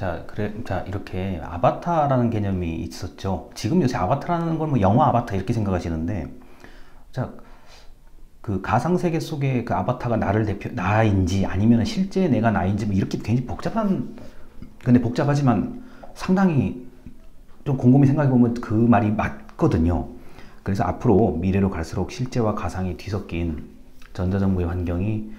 자, 이렇게 아바타라는 개념이 있었죠. 지금 요새 아바타라는 걸 뭐 영화 아바타 이렇게 생각하시는데, 자, 그 가상세계 속에 그 아바타가 나인지 아니면 실제 내가 나인지 뭐 이렇게 굉장히 근데 복잡하지만 상당히 좀 곰곰이 생각해보면 그 말이 맞거든요. 그래서 앞으로 미래로 갈수록 실제와 가상이 뒤섞인 전자정보의 환경이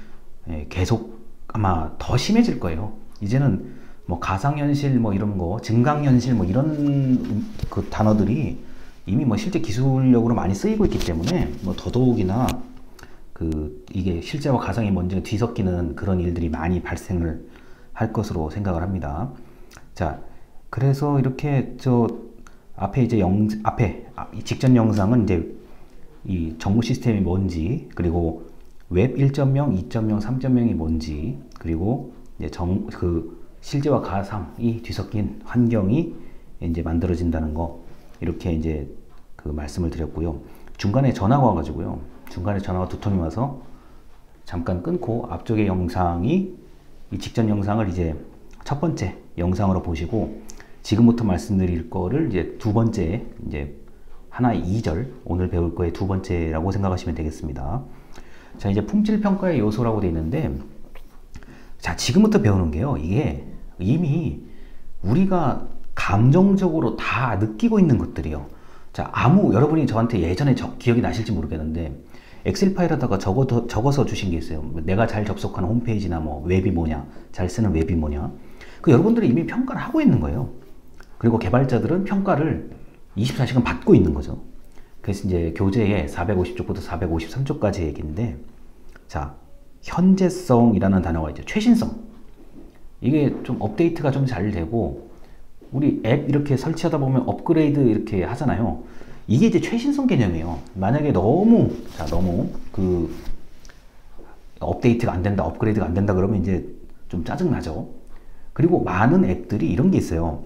계속 아마 더 심해질 거예요. 이제는 뭐 가상현실 뭐 이런 거, 증강현실 뭐 이런 그 단어들이 이미 뭐 실제 기술력으로 많이 쓰이고 있기 때문에 뭐 더더욱이나 이게 실제와 가상이 먼저 뒤섞이는 그런 일들이 많이 발생을 할 것으로 생각을 합니다. 자, 그래서 이렇게 앞에 이제 이 직전 영상은 이제 이 정보 시스템이 뭔지, 그리고 웹 1.0, 2.0, 3.0이 뭔지, 그리고 이제 실제와 가상이 뒤섞인 환경이 이제 만들어진다는 거, 이렇게 이제 그 말씀을 드렸고요. 중간에 전화가 와가지고요. 중간에 전화가 두 통이 와서 잠깐 끊고 앞쪽의 영상이 이 직전 영상을 이제 첫 번째 영상으로 보시고 지금부터 말씀드릴 거를 이제 두 번째, 이제 하나의 2절, 오늘 배울 거의 두 번째라고 생각하시면 되겠습니다. 자, 이제 품질평가의 요소라고 되어 있는데, 자, 지금부터 배우는 게요, 이게 이미 우리가 감정적으로 다 느끼고 있는 것들이요. 자, 여러분이 저한테 예전에 기억이 나실지 모르겠는데, 엑셀 파일에다가 적어서 주신 게 있어요. 내가 잘 접속하는 홈페이지나 뭐 웹이 뭐냐, 잘 쓰는 웹이 뭐냐. 여러분들이 이미 평가를 하고 있는 거예요. 그리고 개발자들은 평가를 24시간 받고 있는 거죠. 그래서 이제 교재에 450쪽부터 453쪽까지 얘기인데, 자, 현재성이라는 단어가 있죠. 최신성. 이게 좀 업데이트가 좀 잘 되고, 우리 앱 이렇게 설치하다 보면 업그레이드 이렇게 하잖아요. 이게 이제 최신성 개념이에요. 만약에 너무 업데이트가 안 된다, 업그레이드가 안 된다 그러면 이제 좀 짜증나죠. 그리고 많은 앱들이 이런 게 있어요.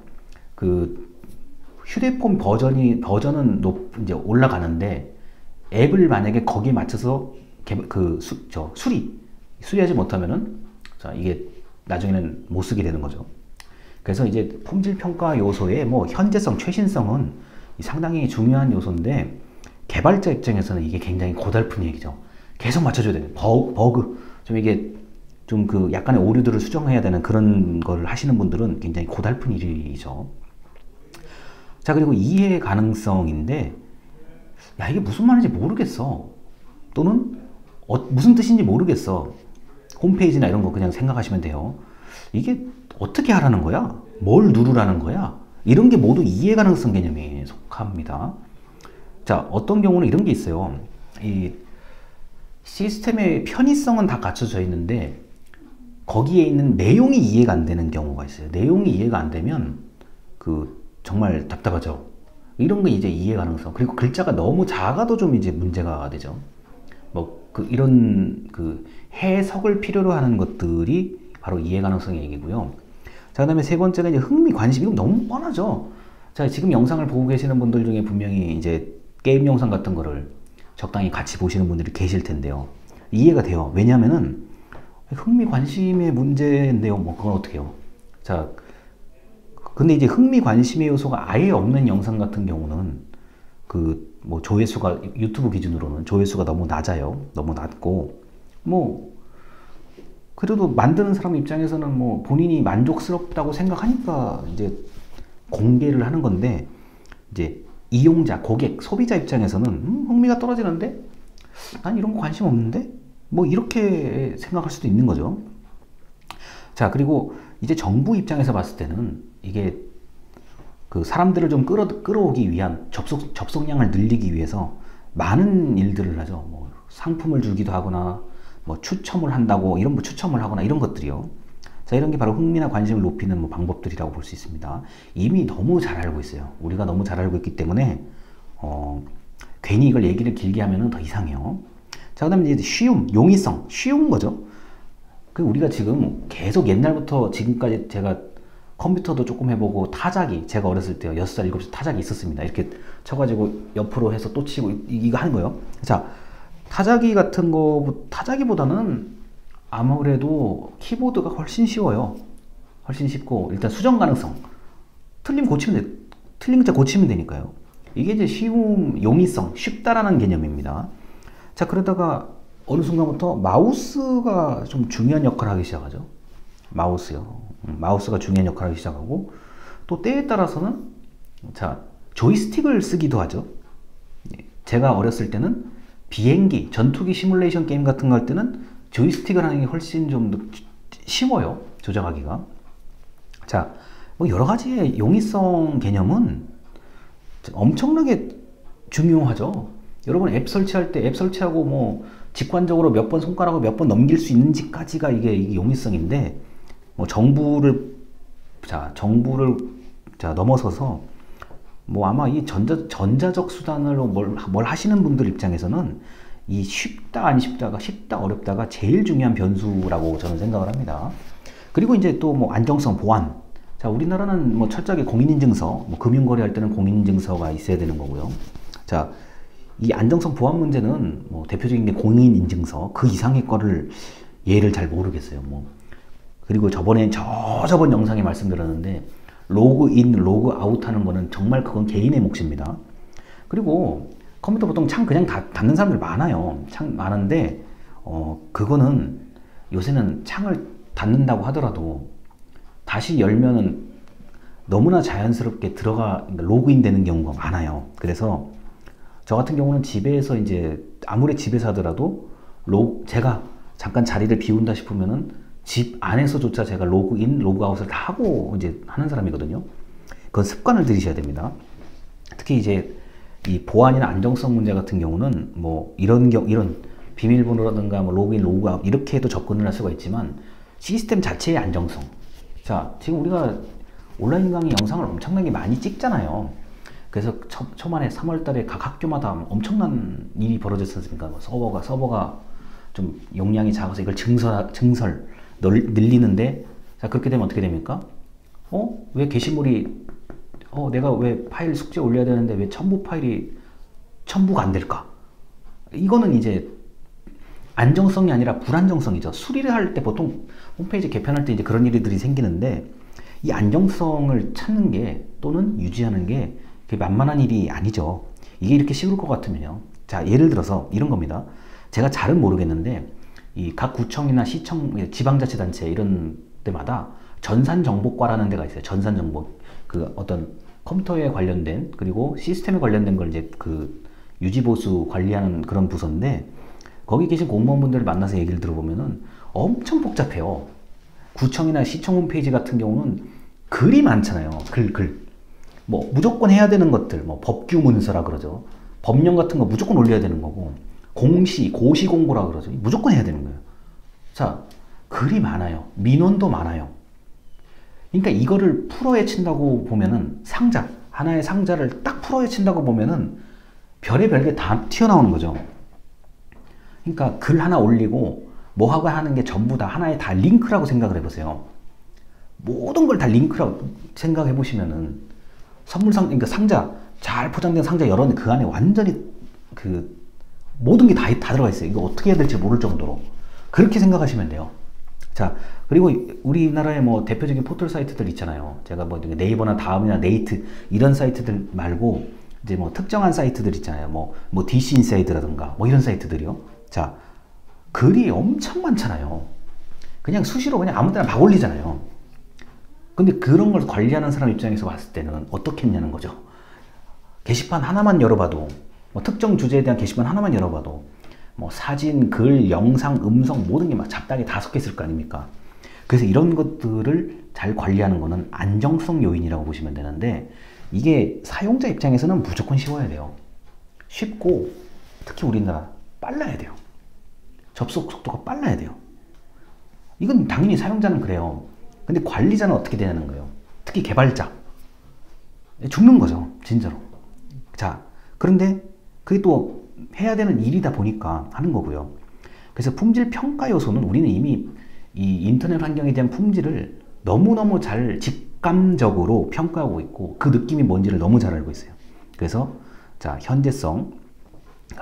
휴대폰 버전은 이제 올라가는데 앱을 만약에 거기에 맞춰서 수리하지 못하면은, 자, 이게 나중에는 못 쓰게 되는 거죠. 그래서 이제 품질평가 요소의 뭐 현재성, 최신성은 상당히 중요한 요소인데, 개발자 입장에서는 이게 굉장히 고달픈 얘기죠. 계속 맞춰줘야 돼요. 버그, 이게 약간의 오류들을 수정해야 되는 그런 걸 하시는 분들은 굉장히 고달픈 일이죠. 자, 그리고 이해 가능성인데, 야, 이게 무슨 말인지 모르겠어. 또는 무슨 뜻인지 모르겠어. 홈페이지나 이런 거 그냥 생각하시면 돼요. 이게 어떻게 하라는 거야? 뭘 누르라는 거야? 이런 게 모두 이해 가능성 개념에 속합니다. 자, 어떤 경우는 이런 게 있어요. 이 시스템의 편의성은 다 갖춰져 있는데 거기에 있는 내용이 이해가 안 되는 경우가 있어요. 내용이 이해가 안 되면 정말 답답하죠. 이런 게 이제 이해 가능성. 그리고 글자가 너무 작아도 좀 이제 문제가 되죠. 이런 해석을 필요로 하는 것들이 바로 이해 가능성의 얘기고요. 자, 그 다음에 세 번째가 이제 흥미, 관심. 이건 너무 뻔하죠. 자, 지금 영상을 보고 계시는 분들 중에 분명히 이제 게임 영상 같은 거를 적당히 같이 보시는 분들이 계실 텐데요. 이해가 돼요. 왜냐면은 흥미, 관심의 문제인데요. 뭐 그건 어떻게 해요? 자, 근데 이제 흥미, 관심의 요소가 아예 없는 영상 같은 경우는 뭐 조회수가, 유튜브 기준으로는 조회수가 너무 낮아요. 너무 낮고, 뭐 그래도 만드는 사람 입장에서는 뭐 본인이 만족스럽다고 생각하니까 이제 공개를 하는 건데, 이제 이용자, 고객, 소비자 입장에서는 흥미가 떨어지는데 난 이런 거 관심 없는데 뭐 이렇게 생각할 수도 있는 거죠. 자, 그리고 이제 정부 입장에서 봤을 때는 이게 사람들을 좀 끌어오기 위한 접속량을 늘리기 위해서 많은 일들을 하죠. 뭐 상품을 주기도 하거나 뭐 추첨을 한다고 추첨을 하거나 이런 것들이요. 자, 이런 게 바로 흥미나 관심을 높이는 뭐 방법들이라고 볼 수 있습니다. 이미 너무 잘 알고 있어요. 우리가 너무 잘 알고 있기 때문에 괜히 이걸 얘기를 길게 하면은 더 이상해요. 자, 그다음에 이제 용이성, 쉬운 거죠. 우리가 지금 계속 옛날부터 지금까지 제가 컴퓨터도 조금 해보고 타자기, 제가 어렸을 때요, 6살, 7살 타자기 있었습니다. 이렇게 쳐가지고 옆으로 해서 또 치고 이거 하는 거예요. 자, 타자기보다는 아무래도 키보드가 훨씬 쉬워요. 훨씬 쉽고, 일단 수정 가능성. 틀린 글자 고치면 되니까요. 이게 이제 용이성, 쉽다라는 개념입니다. 자, 그러다가 어느 순간부터 마우스가 좀 중요한 역할을 하기 시작하죠. 마우스요. 마우스가 중요한 역할을 하기 시작하고, 또 때에 따라서는, 자, 조이스틱을 쓰기도 하죠. 제가 어렸을 때는 비행기, 전투기 시뮬레이션 게임 같은 거 할 때는 조이스틱을 하는 게 훨씬 좀 더 쉬워요. 조작하기가. 자, 뭐 여러 가지의 용이성 개념은 엄청나게 중요하죠. 여러분 앱 설치할 때 앱 설치하고 뭐 직관적으로 몇 번 손가락을 몇 번 넘길 수 있는지까지가 이게 용이성인데, 뭐 정부를 넘어서서 뭐 아마 이 전자적 수단으로 뭘 하시는 분들 입장에서는 이 쉽다 어렵다가 제일 중요한 변수라고 저는 생각을 합니다. 그리고 이제 또 뭐 안정성, 보안. 자, 우리나라는 뭐 철저하게 공인인증서, 뭐 금융거래할 때는 공인인증서가 있어야 되는 거고요. 자, 이 안정성 보안 문제는 뭐 대표적인 게 공인인증서, 그 이상의 거를 예를 잘 모르겠어요. 뭐 그리고 저번 영상에 말씀드렸는데 로그인, 로그아웃 하는 거는 정말 그건 개인의 몫입니다. 그리고 컴퓨터 보통 창 그냥 닫는 사람들 많아요. 창 많은데 그거는 요새는 창을 닫는다고 하더라도 다시 열면은 너무나 자연스럽게 그러니까 로그인 되는 경우가 많아요. 그래서 저 같은 경우는 집에서 이제 아무리 집에서 하더라도 제가 잠깐 자리를 비운다 싶으면은 집 안에서조차 제가 로그인, 로그아웃을 다 하고 이제 하는 사람이거든요. 그건 습관을 들이셔야 됩니다. 특히 이제 이 보안이나 안정성 문제 같은 경우는 뭐 이런 비밀번호라든가 뭐 로그인, 로그아웃 이렇게 해도 접근을 할 수가 있지만 시스템 자체의 안정성. 자, 지금 우리가 온라인 강의 영상을 엄청나게 많이 찍잖아요. 그래서 초반에 3월달에 각 학교마다 엄청난 일이 벌어졌었으니까 서버가 좀 용량이 작아서 이걸 증설 늘리는데, 자, 그렇게 되면 어떻게 됩니까? 왜 게시물이 내가 왜 파일 숙제 올려야 되는데 왜 첨부가 안 될까? 이거는 이제 안정성이 아니라 불안정성이죠. 수리를 할 때 보통 홈페이지 개편할 때 이제 그런 일들이 생기는데, 이 안정성을 찾는 게 또는 유지하는 게 그게 만만한 일이 아니죠. 이게 이렇게 쉬울 것 같으면요. 자, 예를 들어서 이런 겁니다. 제가 잘은 모르겠는데 이 각 구청이나 시청, 지방자치단체 이런 데마다 전산정보과라는 데가 있어요. 전산정보, 그 어떤 컴퓨터에 관련된 그리고 시스템에 관련된 걸 이제 그 유지보수 관리하는 그런 부서인데, 거기 계신 공무원분들을 만나서 얘기를 들어보면은 엄청 복잡해요. 구청이나 시청 홈페이지 같은 경우는 글이 많잖아요. 뭐 무조건 해야 되는 것들, 뭐 법규 문서라 그러죠. 법령 같은 거 무조건 올려야 되는 거고, 고시 공고라 그러죠. 무조건 해야 되는 거예요. 자, 글이 많아요. 민원도 많아요. 그러니까 이거를 풀어헤친다고 보면은 하나의 상자를 딱 풀어헤친다고 보면은 별의 게 다 튀어나오는 거죠. 그러니까 글 하나 올리고 뭐하고 하는 게 전부 다 하나의 다 링크라고 생각을 해보세요. 모든 걸 다 링크라고 생각해 보시면은 그러니까 상자, 잘 포장된 상자 열었는데 그 안에 완전히 그 모든 게 다 들어가 있어요. 이거 어떻게 해야 될지 모를 정도로. 그렇게 생각하시면 돼요. 자, 그리고 우리나라의 뭐 대표적인 포털 사이트들 있잖아요. 제가 뭐 네이버나 다음이나 네이트 이런 사이트들 말고 이제 뭐 특정한 사이트들 있잖아요. 뭐 DC 인사이드라든가 뭐 이런 사이트들이요. 자, 글이 엄청 많잖아요. 그냥 수시로 그냥 아무 데나 막 올리잖아요. 근데 그런 걸 관리하는 사람 입장에서 봤을 때는 어떻게 했냐는 거죠. 게시판 하나만 열어봐도, 뭐 특정 주제에 대한 게시판 하나만 열어봐도 뭐 사진, 글, 영상, 음성 모든 게 막 잡다하게 다 섞여 있을 거 아닙니까? 그래서 이런 것들을 잘 관리하는 거는 안정성 요인이라고 보시면 되는데, 이게 사용자 입장에서는 무조건 쉬워야 돼요. 쉽고 특히 우리나라 빨라야 돼요. 접속 속도가 빨라야 돼요. 이건 당연히 사용자는 그래요. 근데 관리자는 어떻게 되냐는 거예요. 특히 개발자. 죽는 거죠, 진짜로. 자, 그런데 그게 또 해야 되는 일이다 보니까 하는 거고요. 그래서 품질 평가 요소는 우리는 이미 이 인터넷 환경에 대한 품질을 너무너무 잘 직감적으로 평가하고 있고, 그 느낌이 뭔지를 너무 잘 알고 있어요. 그래서 자, 현재성,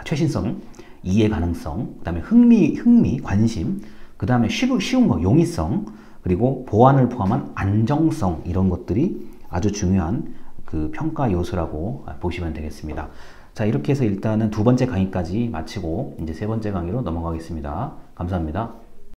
최신성, 이해 가능성, 그 다음에 흥미, 관심, 그 다음에 쉬운 거, 용이성, 그리고 보안을 포함한 안정성, 이런 것들이 아주 중요한 그 평가 요소라고 보시면 되겠습니다. 자, 이렇게 해서 일단은 두 번째 강의까지 마치고 이제 세 번째 강의로 넘어가겠습니다. 감사합니다.